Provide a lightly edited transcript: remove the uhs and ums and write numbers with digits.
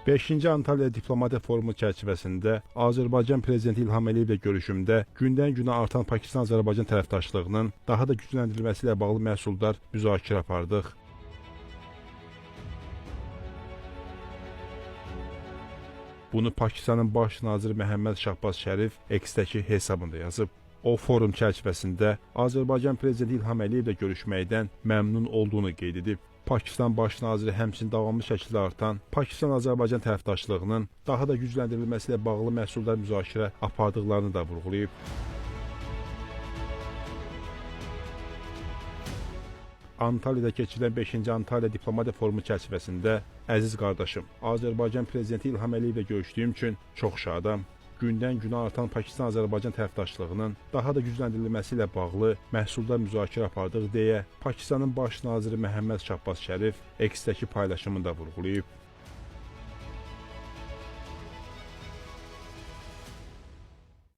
5-ci Antalya Diplomatiya Forumu çərçivəsində Azərbaycan Prezidenti İlham Əliyevlə görüşümdə gündən-günə artan Pakistan-Azərbaycan tərəfdaşlığının daha da gücləndirilməsi ilə bağlı məhsuldar müzakirə apardıq. Bunu Pakistanın Baş naziri Məhəmməd Şahbaz Şərif X-dəki hesabında yazıb. O, forum çərçivəsində Azərbaycan Prezidenti İlham Əliyevlə görüşməkdən məmnun olduğunu qeyd edib. Pakistan Baş naziri həmçinin davamlı şəkildə artan Pakistan-Azərbaycan tərəfdaşlığının daha da gücləndirilməsi ilə bağlı məhsuldar müzakirə apardıqlarını da vurğulayıb. Antalya'da keçirilən 5-ci Antalya Diplomatiya Forumu çərçivəsində əziz qardaşım, Azərbaycan Prezidenti İlham Əliyevlə görüşdüyüm üçün çox şadam. Gündən-günə artan Pakistan-Azərbaycan tərəfdaşlığının daha da gücləndirilməsi ilə bağlı məhsuldar müzakirə apardıq deyə Pakistanın Baş naziri Məhəmməd Şahbaz Şərif X-dəki paylaşımında vurğulayıb.